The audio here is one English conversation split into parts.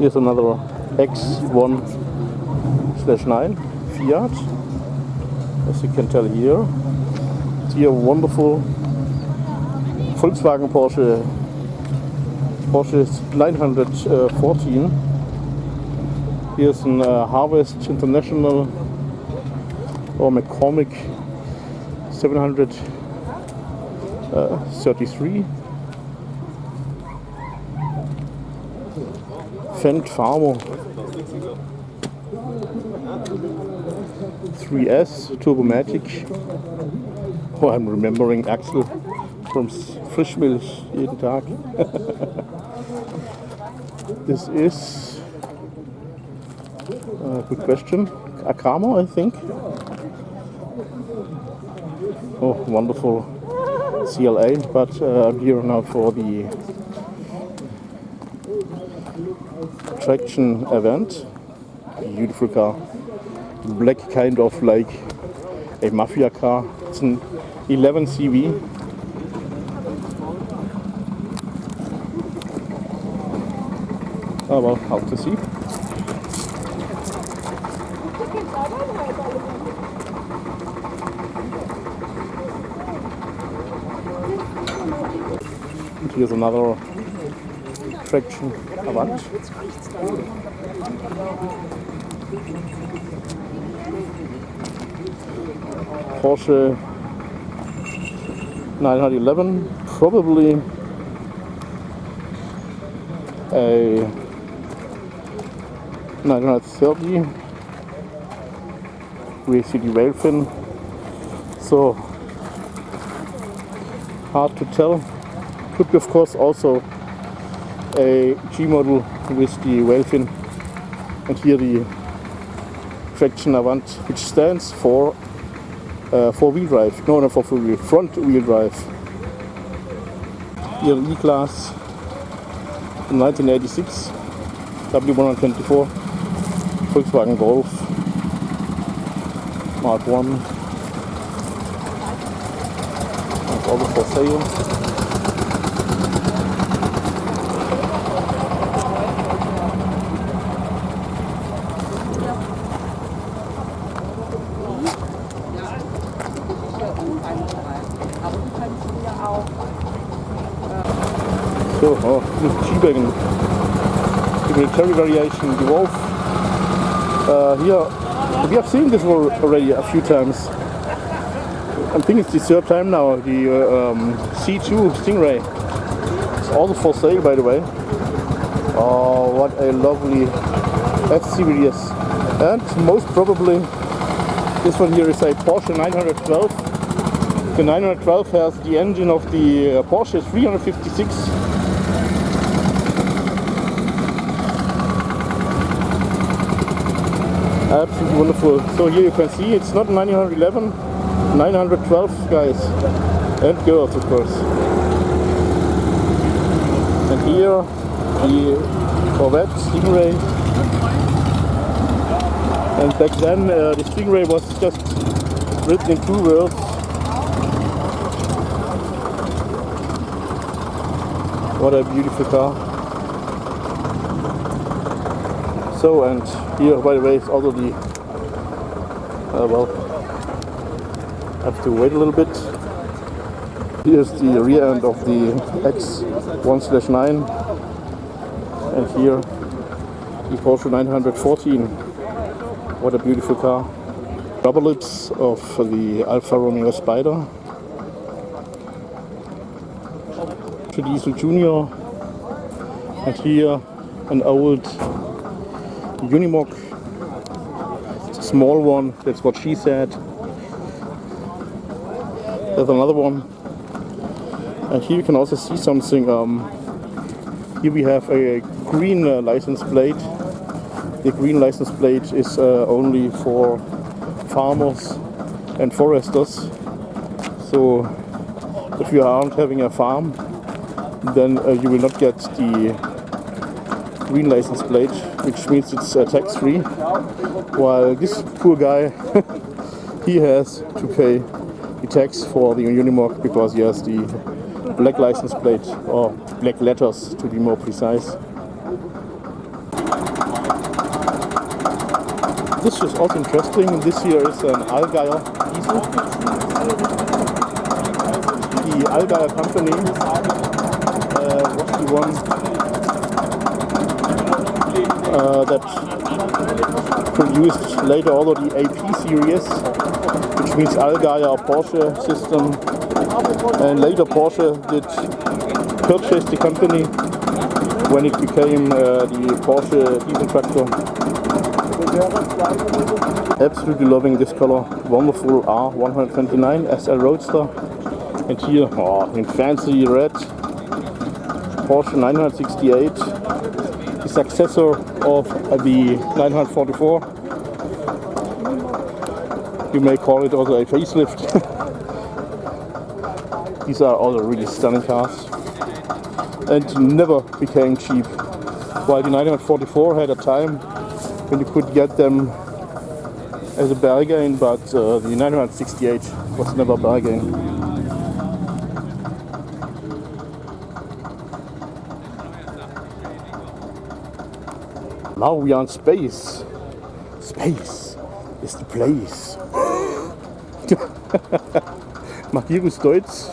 Here's another X1/9 Fiat, as you can tell here. Here wonderful Volkswagen Porsche 914. Here's an Harvest International or McCormick 733. Fendt Farmer 3S Turbomatic. Oh, I'm remembering Axel from Frischmilch jeden Tag. This is a good question. A Karma, I think. Oh, wonderful CLA, but I'm here now for the traction event. Beautiful car. Black, kind of like a mafia car. It's an 11 CV. Oh well, hard to see. And here's another traction Avant. Porsche 911, probably a 930 with CD rail fin, so hard to tell. Could be of course also a G model with the rail fin, and here the traction Avant, which stands for four-wheel drive. No, not for four-wheel, front-wheel drive. Here the E-Class 1986 W124 Volkswagen Golf Mark 1. That's all for sale. So, this G-Wagon, the military variation, the Wolf. Here, we have seen this already a few times. I think it's the third time now. The C2 Stingray. It's also for sale, by the way. Oh, what a lovely F-Series. And most probably, this one here is a Porsche 912. The 912 has the engine of the Porsche 356. Absolutely wonderful. So here you can see it's not 911, 912 guys and girls, of course. And here the Corvette Stingray. And back then the Stingray was just written in two words. What a beautiful car. So, and here, by the way, is also the, well, I have to wait a little bit. Here's the rear end of the X1/9, and here the Porsche 914. What a beautiful car. Rubber lips of the Alfa Romeo Spider. Diesel Junior, and here an old Unimog, it's a small one, that's what she said. There's another one, and here you can also see something. Here we have a green license plate. The green license plate is only for farmers and foresters. So if you aren't having a farm, then you will not get the green license plate, which means it's tax-free, while this poor guy he has to pay the tax for the Unimog because he has the black license plate, or black letters to be more precise. This is also interesting. This here is an Allgäuer diesel. The Allgäuer company was the one that produced later also the AP series, which means Allgäuer Porsche system. And later Porsche did purchase the company when it became the Porsche diesel tractor. Absolutely loving this color. Wonderful R129 SL Roadster. And here, in fancy red, Porsche 968, the successor of the 944. You may call it also a facelift. These are all really stunning cars and never became cheap. While the 944 had a time when you could get them as a bargain, but the 968 was never a bargain. Now we are in space. Space is the place. Markierung Deutsch.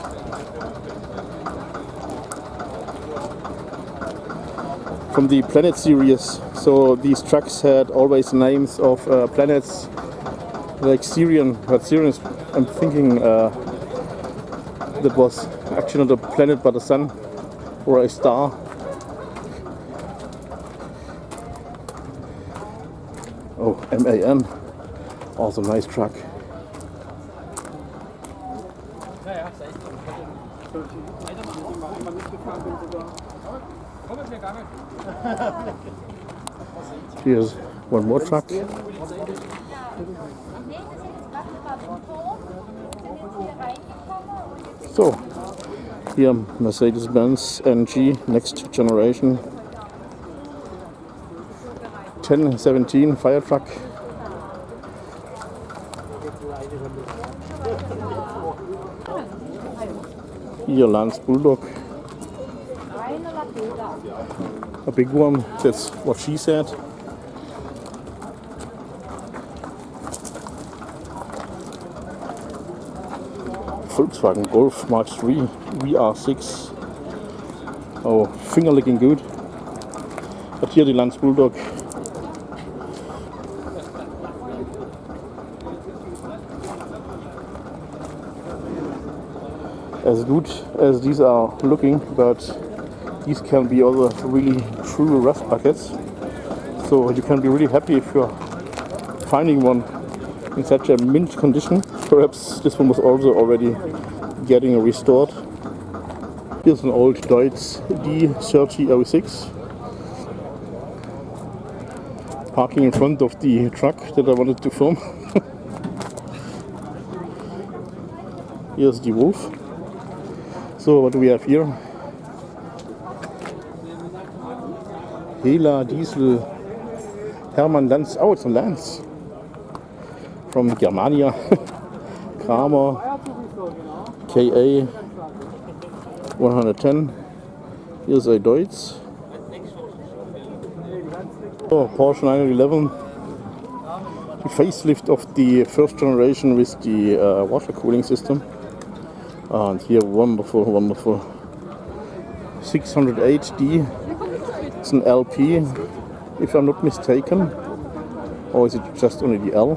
From the Planet series. So these trucks had always names of planets like Sirian, but Sirian, I'm thinking that was actually not a planet but a sun or a star. Oh, MAN, also nice truck. Here's one more truck. So, here Mercedes-Benz MG next generation 1017 fire truck. Here Lance Bulldog. A big one, that's what she said. Volkswagen Golf Mark III VR6. Oh, finger looking good. But here the Lance Bulldog. As good as these are looking, but these can be also really true rust buckets. So you can be really happy if you're finding one in such a mint condition. Perhaps this one was also already getting restored. Here's an old Deutz D3006. Parking in front of the truck that I wanted to film. Here's the Wolf. So what do we have here? Hela Diesel Hermann Lanz. Oh, it's a Lanz from Germania. Kramer KA 110. Here's a Deutz. Oh, Porsche 911. The facelift of the first generation with the water cooling system. And here, wonderful, wonderful 608D. It's an LP, if I'm not mistaken. Or is it just only the L?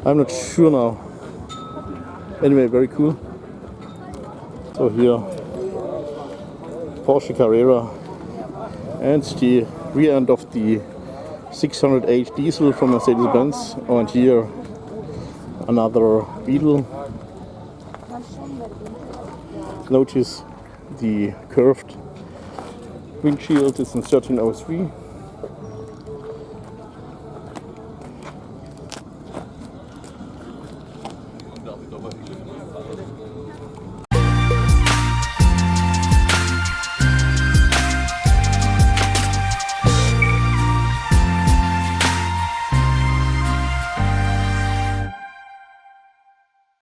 I'm not sure now. Anyway, very cool. So here, Porsche Carrera and the rear end of the 608 diesel from Mercedes-Benz. And here, another Beetle. Notice the curved windshield is in 1303.